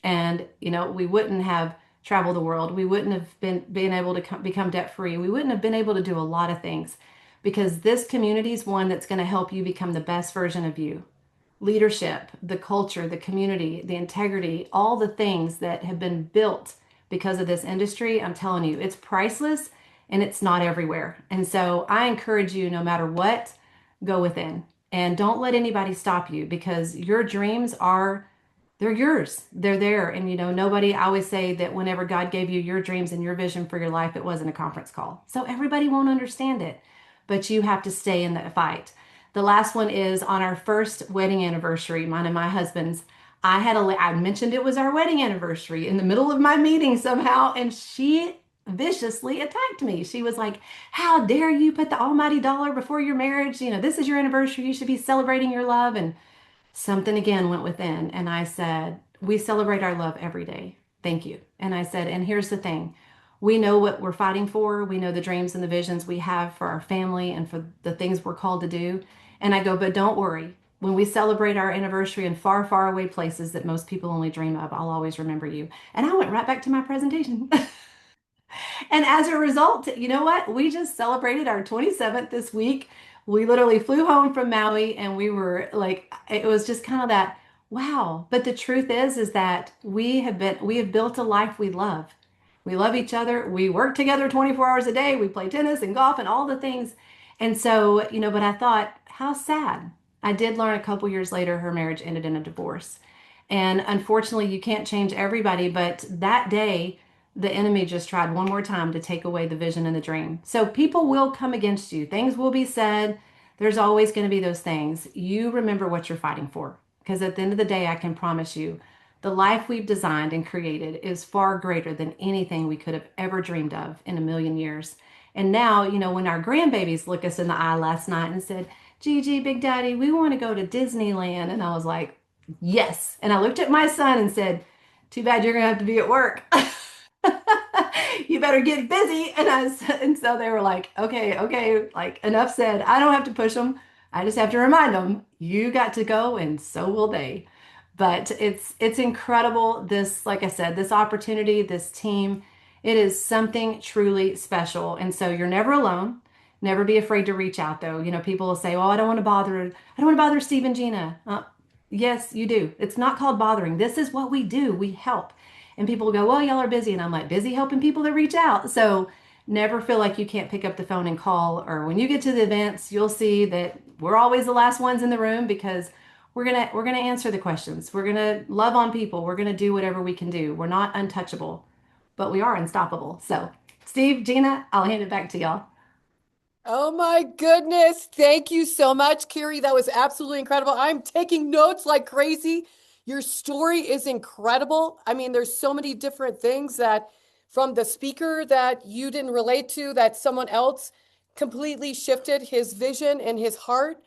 And we wouldn't have traveled the world. We wouldn't have been able to become debt free. We wouldn't have been able to do a lot of things because this community is one that's going to help you become the best version of you. Leadership, the culture, the community, the integrity, all the things that have been built because of this industry, I'm telling you, it's priceless and it's not everywhere. And so I encourage you, no matter what, go within and don't let anybody stop you because your dreams are they're yours. They're there. And nobody, I always say that whenever God gave you your dreams and your vision for your life, it wasn't a conference call. So everybody won't understand it, but you have to stay in the fight. The last one is on our first wedding anniversary, mine and my husband's. I mentioned it was our wedding anniversary in the middle of my meeting somehow, and she viciously attacked me. She was like, how dare you put the almighty dollar before your marriage? This is your anniversary. You should be celebrating your love. And something again went within, and I said, we celebrate our love every day. Thank you. And I said, and here's the thing. We know what we're fighting for. We know the dreams and the visions we have for our family and for the things we're called to do. And I go, but don't worry. When we celebrate our anniversary in far, far away places that most people only dream of, I'll always remember you. And I went right back to my presentation. And as a result, you know what? We just celebrated our 27th this week. We literally flew home from Maui and we were like, it was just kind of that, wow. But the truth is that we have built a life we love. We love each other. We work together 24 hours a day. We play tennis and golf and all the things. And so, but I thought, how sad. I did learn a couple years later her marriage ended in a divorce. And unfortunately, you can't change everybody, but that day, the enemy just tried one more time to take away the vision and the dream. So people will come against you. Things will be said. There's always going to be those things. You remember what you're fighting for. Because at the end of the day, I can promise you, the life we've designed and created is far greater than anything we could have ever dreamed of in a million years. And now, when our grandbabies look us in the eye last night and said, Gigi, Big Daddy, we want to go to Disneyland. And I was like, yes. And I looked at my son and said, too bad you're going to have to be at work. You better get busy. And so they were like, okay, like enough said. I don't have to push them. I just have to remind them, you got to go and so will they. But it's incredible. This, like I said, this opportunity, this team, it is something truly special. And so you're never alone. Never be afraid to reach out though. People will say, oh, I don't want to bother Steve and Gina. Yes, you do. It's not called bothering. This is what we do. We help. And people go, well, y'all are busy. And I'm like, busy helping people that reach out. So never feel like you can't pick up the phone and call. Or when you get to the events, you'll see that we're always the last ones in the room because we're gonna answer the questions. We're gonna love on people. We're gonna do whatever we can do. We're not untouchable, but we are unstoppable. So Steve, Gina, I'll hand it back to y'all. Oh my goodness. Thank you so much, Carrie. That was absolutely incredible. I'm taking notes like crazy. Your story is incredible. I mean, there's so many different things that from the speaker that you didn't relate to, that someone else completely shifted his vision and his heart.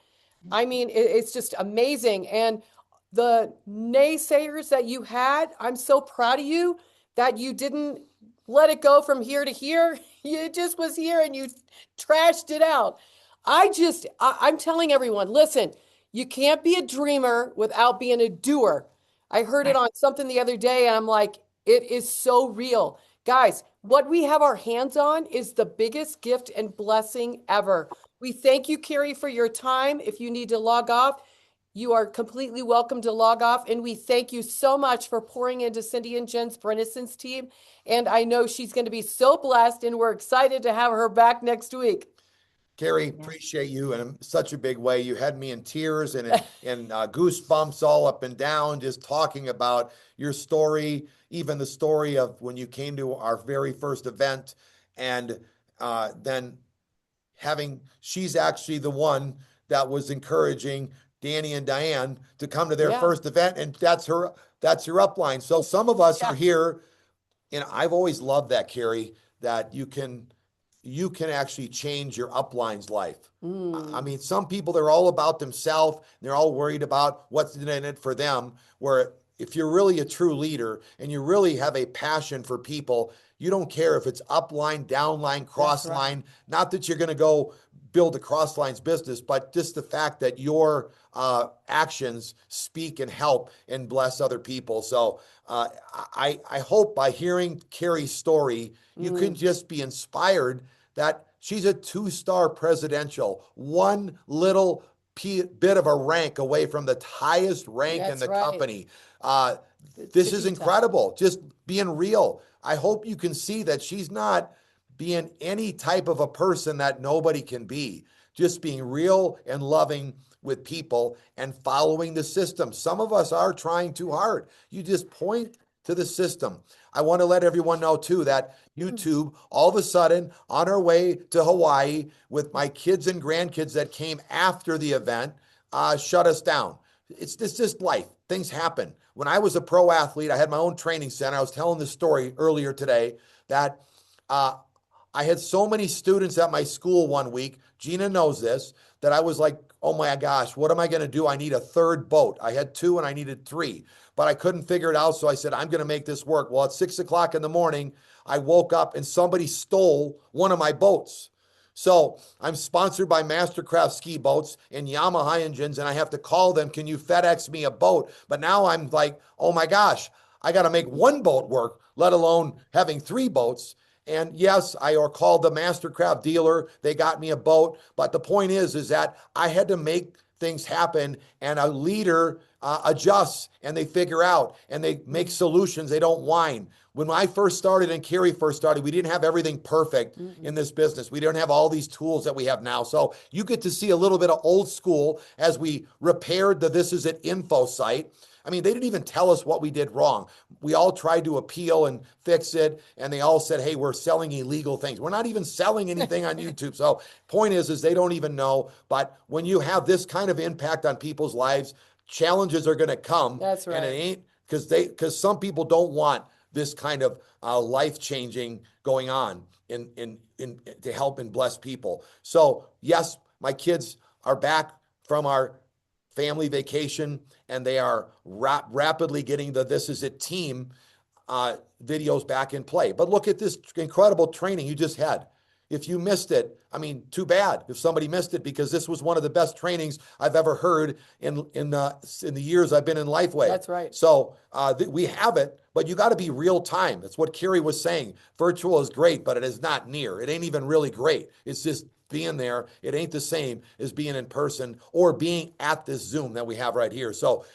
I mean, it's just amazing. And the naysayers that you had, I'm so proud of you that you didn't let it go from here to here. It just was here and you trashed it out. I'm telling everyone, listen, you can't be a dreamer without being a doer. I heard it Right. on something the other day and I'm like, it is so real. Guys, what we have our hands on is the biggest gift and blessing ever. We thank you, Carrie, for your time. If you need to log off, you are completely welcome to log off. And we thank you so much for pouring into Cindy and Jen's Brennison's team. And I know she's going to be so blessed, and we're excited to have her back next week. Carrie, Yeah. appreciate you in such a big way. You had me in tears and goosebumps all up and down just talking about your story, even the story of when you came to our very first event, and then she's actually the one that was encouraging Danny and Diane to come to their Yeah. first event, and that's her upline. So some of us are Yeah. here, and I've always loved that, Carrie, that you can actually change your upline's life. I Mm, mean, some people, they're all about themselves. They're all worried about what's in it for them. Where if you're really a true leader and you really have a passion for people, you don't care if it's upline, downline, that's cross right. line. Not that you're going to go build a cross lines business, but just the fact that your actions speak and help and bless other people. So I hope by hearing Carrie's story, you can Mm, just be inspired that she's a two-star presidential, one little bit of a rank away from the highest rank in that's the right. company. Uh, The this is tippy top. incredible. Just being real. I hope you can see that she's not being any type of a person that nobody can be. Just being real and loving with people and following the system. Some of us are trying too hard. You just point to the system. I want to let everyone know too that YouTube, all of a sudden, on our way to Hawaii with my kids and grandkids that came after the event, shut us down. It's just life. Things happen. When I was a pro athlete, I had my own training center. I was telling this story earlier today that uh, I had so many students at my school one week. Gina knows this, that I was like, oh my gosh, what am I going to do? I need a third boat. I had two and I needed three, but I couldn't figure it out. So I said, I'm going to make this work. Well, at 6 o'clock in the morning, I woke up and somebody stole one of my boats. So I'm sponsored by Mastercraft ski boats and Yamaha engines, and I have to call them, can you FedEx me a boat? But now I'm like, oh my gosh, I got to make one boat work, let alone having three boats. And yes, I or called the Mastercraft dealer. They got me a boat. But the point is that I had to make things happen, and a leader adjusts and they figure out and they make solutions. They don't whine. When I first started and Carrie first started, we didn't have everything perfect in Mm-mm. this business. We didn't have all these tools that we have now. So you get to see a little bit of old school as we repaired the This Is It info site. I mean, they didn't even tell us what we did wrong. We all tried to appeal and fix it, and they all said, hey, we're selling illegal things. We're not even selling anything on YouTube. So point is they don't even know. But when you have this kind of impact on people's lives, challenges are going to come, That's and it right. ain't because some people don't want this kind of life changing going on in to help and bless people. So yes, my kids are back from our family vacation, and they are rapidly getting the This Is It team videos back in play. But look at this incredible training you just had. If you missed it, I mean, too bad if somebody missed it, because this was one of the best trainings I've ever heard in the years I've been in Lifeway. That's right. So we have it, but you got to be real time. That's what Carrie was saying. Virtual is great, but it is not near. It ain't even really great. It's just being there. It ain't the same as being in person or being at this Zoom that we have right here. So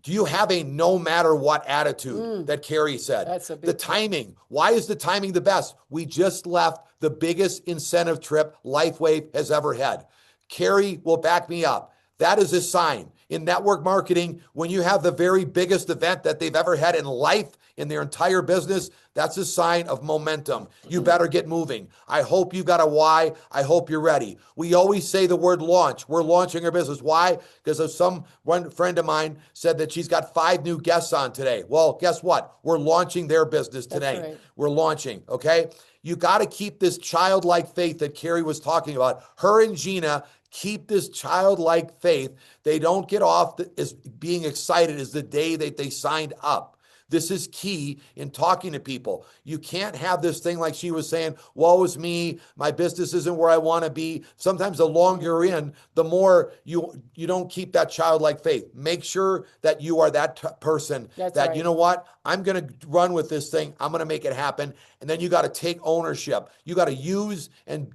do you have a no matter what attitude Mm, that Carrie said? that's a The big part. timing. Why is the timing the best? We just left the biggest incentive trip LifeWave has ever had. Carrie will back me up. That is a sign in network marketing when you have the very biggest event that they've ever had in life in their entire business, that's a sign of momentum. You better get moving. I hope you got a why. I hope you're ready. We always say the word launch. We're launching our business. Why? Because of one friend of mine said that she's got 5 new guests on today. Well, guess what? We're launching their business today. That's right. We're launching, okay? You got to keep this childlike faith that Carrie was talking about. Her and Gina keep this childlike faith. They don't get off as being excited as the day that they signed up. This is key in talking to people. You can't have this thing like she was saying, woe is me, my business isn't where I want to be. Sometimes the longer you're in, the more you don't keep that childlike faith. Make sure that you are that person That's that, right. you know what, I'm going to run with this thing. I'm going to make it happen. And then you got to take ownership. You got to use and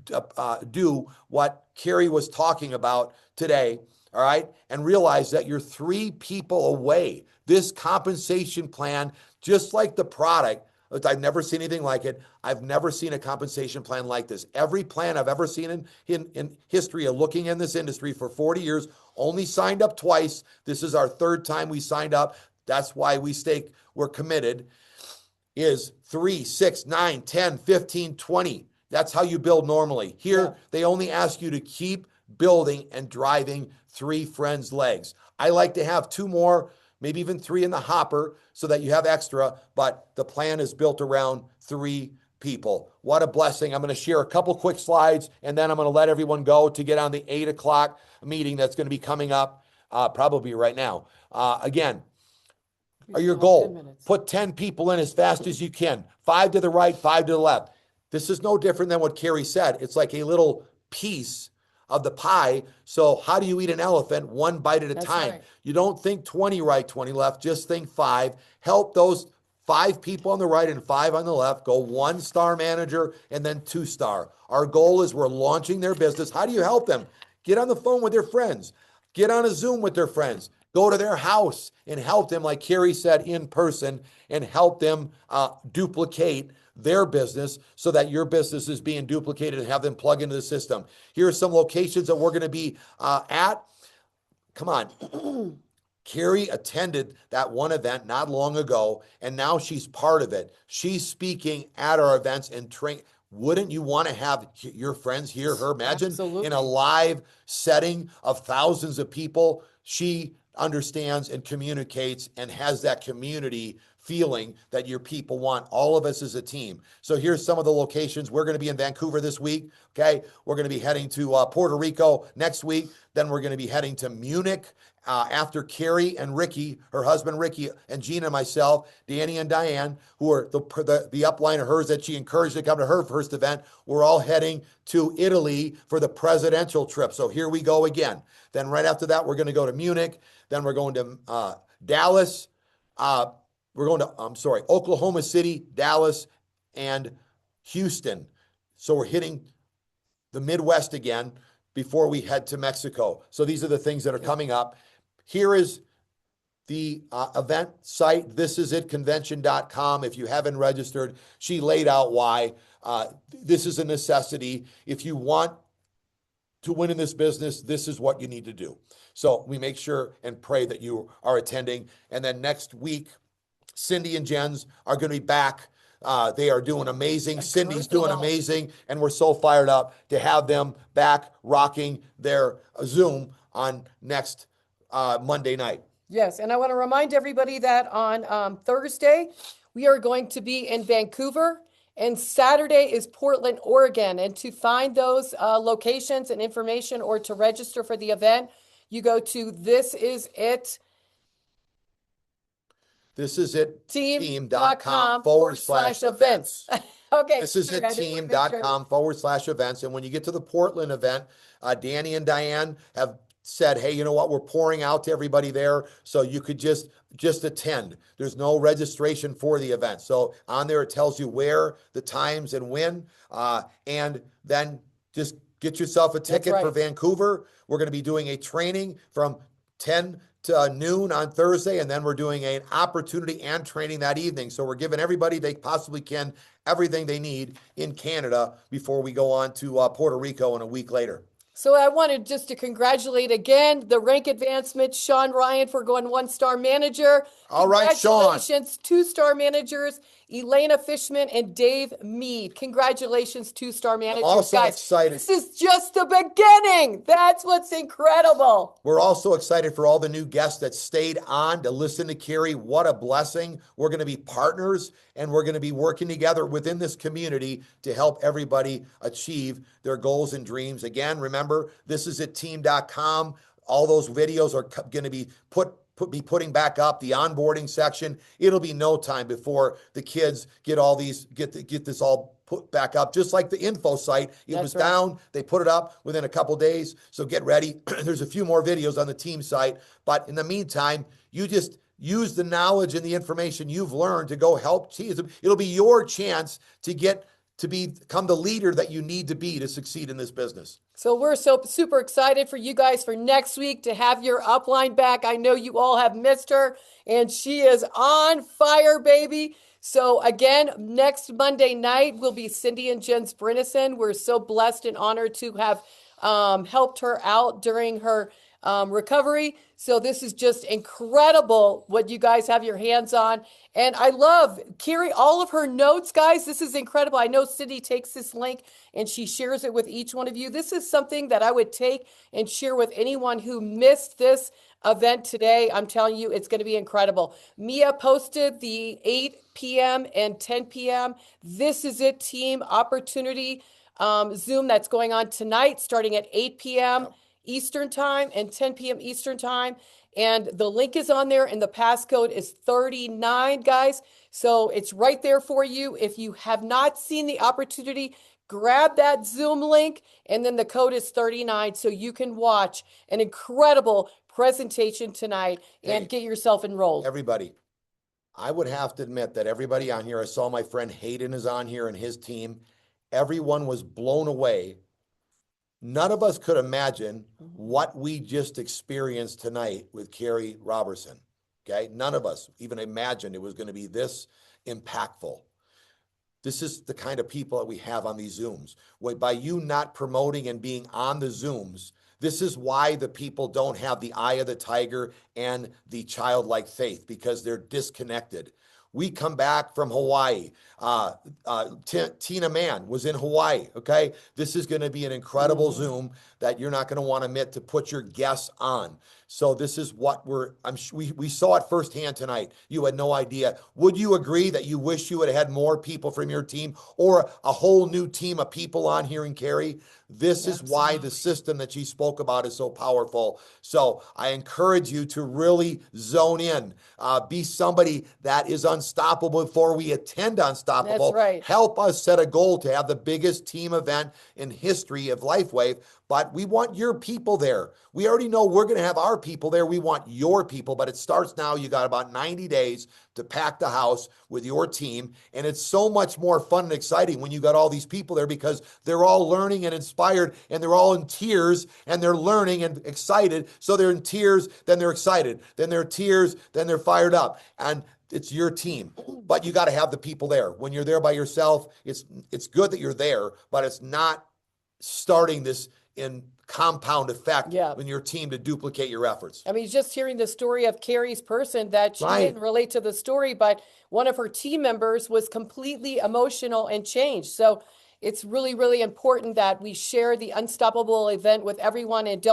do what Carrie was talking about today. All right. And realize that you're 3 people away. This compensation plan, just like the product, I've never seen anything like it. I've never seen a compensation plan like this. Every plan I've ever seen in history of looking in this industry for 40 years, only signed up twice. This is our 3rd time we signed up. That's why we're committed, is 3, 6, 9, 10, 15, 20. That's how you build normally. Here, they only ask you to keep building and driving 3 friends' legs. I like to have 2 more, maybe even 3 in the hopper so that you have extra, but the plan is built around 3 people. What a blessing. I'm going to share a couple quick slides, and then I'm going to let everyone go to get on the 8 o'clock meeting that's going to be coming up probably right now. Again, your goal, put 10 people in as fast as you can. 5 to the right, 5 to the left. This is no different than what Carrie said. It's like a little piece of the pie. So how do you eat an elephant? 1 bite at a time. Right. You don't think 20 right, 20 left. Just think 5. Help those 5 people on the right and 5 on the left. Go 1-star manager and then 2-star. Our goal is we're launching their business. How do you help them? Get on the phone with their friends. Get on a Zoom with their friends. Go to their house and help them, like Carrie said, in person, and help them duplicate their business so that your business is being duplicated and have them plug into the system. Here are some locations that we're going to be at. Come on. Carrie attended that one event not long ago, and now she's part of it. She's speaking at our events and train. Wouldn't you want to have your friends hear her? Imagine Absolutely. in a live setting of thousands of people, she understands and communicates and has that community feeling that your people want all of us as a team. So here's some of the locations. We're going to be in Vancouver this week. Okay. We're going to be heading to Puerto Rico next week. Then we're going to be heading to Munich after Carrie and Ricky, her husband Ricky, and Gina and myself, Danny and Diane, who are the upline of hers that she encouraged to come to her first event. We're all heading to Italy for the presidential trip. So here we go again. Then right after that, we're going to go to Munich. Then we're going to Dallas. We're going to, Oklahoma City, Dallas, and Houston. So we're hitting the Midwest again before we head to Mexico. So these are the things that are coming up. Here is the event site. Thisisitconvention.com. If you haven't registered, she laid out why. This is a necessity. If you want to win in this business, this is what you need to do. So we make sure and pray that you are attending. And then next week, Cindy and Jens are going to be back. They are doing amazing. Cindy's doing amazing. And we're so fired up to have them back rocking their Zoom on next Monday night. Yes, and I want to remind everybody that on Thursday, we are going to be in Vancouver, and Saturday is Portland, Oregon. And to find those locations and information or to register for the event, you go to thisisitteam.com/events. Okay. Thisisitteam.com/events. And when you get to the Portland event, Danny and Diane have said, hey, you know what? We're pouring out to everybody there. So you could just attend. There's no registration for the event. So on there, it tells you where, the times, and when. And then just get yourself a ticket for Vancouver. We're going to be doing a training from 10 to noon on Thursday, and then we're doing an opportunity and training that evening. So we're giving everybody they possibly can everything they need in Canada before we go on to Puerto Rico in a week later. So I wanted just to congratulate again the rank advancement, Sean Ryan for going 1-star manager. All right, Sean. Congratulations, 2-star managers, Elena Fishman and Dave Mead. Congratulations, 2-star I'm managers, also guys. excited. This is just the beginning. That's what's incredible. We're also excited for all the new guests that stayed on to listen to Carrie. What a blessing. We're going to be partners and we're going to be working together within this community to help everybody achieve their goals and dreams. Again, remember, this is at team.com. All those videos are going to be putting back up the onboarding section. It'll be no time before the kids get this all put back up, just like the info site. It was down. They put it up within a couple days. So get ready. There's a few more videos on the team site. But in the meantime, you just use the knowledge and the information you've learned to go help teams. It'll be your chance to become the leader that you need to be to succeed in this business. So we're so super excited for you guys for next week to have your upline back. I know you all have missed her, and she is on fire, baby. So again, next Monday night will be Cindy and Jen Brinison. We're so blessed and honored to have helped her out during her recovery. So this is just incredible what you guys have your hands on. And I love Carrie, all of her notes, guys. This is incredible. I know Cindy takes this link and she shares it with each one of you. This is something that I would take and share with anyone who missed this event today. I'm telling you, it's going to be incredible. Mia posted the 8 p.m. and 10 p.m. This is it, team opportunity Zoom that's going on tonight, starting at 8 p.m. Eastern time and 10 p.m. Eastern time. And the link is on there and the passcode is 39, guys. So it's right there for you. If you have not seen the opportunity, grab that Zoom link and then the code is 39 so you can watch an incredible presentation tonight and get yourself enrolled. Everybody, I would have to admit that everybody on here, I saw my friend Hayden is on here and his team. Everyone was blown away. None of us could imagine what we just experienced tonight with Carrie Roberson. Okay. None of us even imagined it was going to be this impactful. This is the kind of people that we have on these Zooms. By you not promoting and being on the Zooms, this is why the people don't have the eye of the tiger and the childlike faith, because they're disconnected. We come back from Hawaii. Tina Mann was in Hawaii, okay? This is going to be an incredible Zoom that you're not going to want to admit to put your guests on. So this is what we saw it firsthand tonight. You had no idea. Would you agree that you wish you would have had more people from your team or a whole new team of people on here in Carrie? This is why the system that she spoke about is so powerful. So I encourage you to really zone in. Be somebody that is unstoppable before we attend Unstoppable. That's right. Help us set a goal to have the biggest team event in history of LifeWave. But we want your people there. We already know we're going to have our people there. We want your people, but it starts now. You got about 90 days to pack the house with your team. And it's so much more fun and exciting when you got all these people there, because they're all learning and inspired and they're all in tears and they're learning and excited. So they're in tears, then they're excited, then they're tears, then they're fired up. And it's your team, but you got to have the people there. When you're there by yourself, it's good that you're there, but it's not starting this in compound effect when your team to duplicate your efforts. I mean, just hearing the story of Carrie's person that she didn't relate to the story, but one of her team members was completely emotional and changed. So it's really, really important that we share the Unstoppable event with everyone and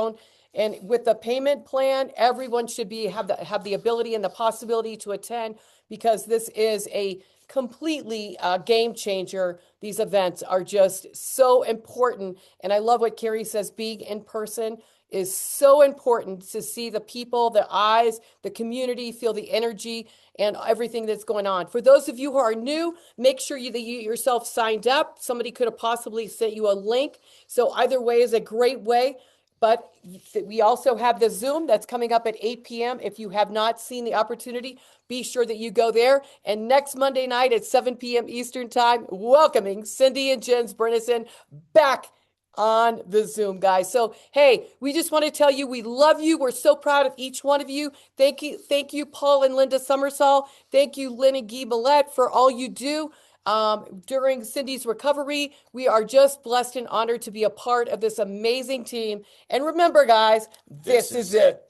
with the payment plan, everyone should have the ability and the possibility to attend, because this is a completely game changer. These events are just so important. And I love what Carrie says, being in person is so important to see the people, the eyes, the community, feel the energy and everything that's going on. For those of you who are new, make sure that you yourself signed up. Somebody could have possibly sent you a link. So either way is a great way. But we also have the Zoom that's coming up at 8 p.m. If you have not seen the opportunity, be sure that you go there. And next Monday night at 7 p.m. Eastern time, welcoming Cindy and Jen Brinison back on the Zoom, guys. So, hey, we just want to tell you we love you. We're so proud of each one of you. Thank you, Paul and Linda Summersall. Thank you, Lynn and Guy Millette, for all you do. during Cindy's recovery. We are just blessed and honored to be a part of this amazing team. And remember, guys, this is it.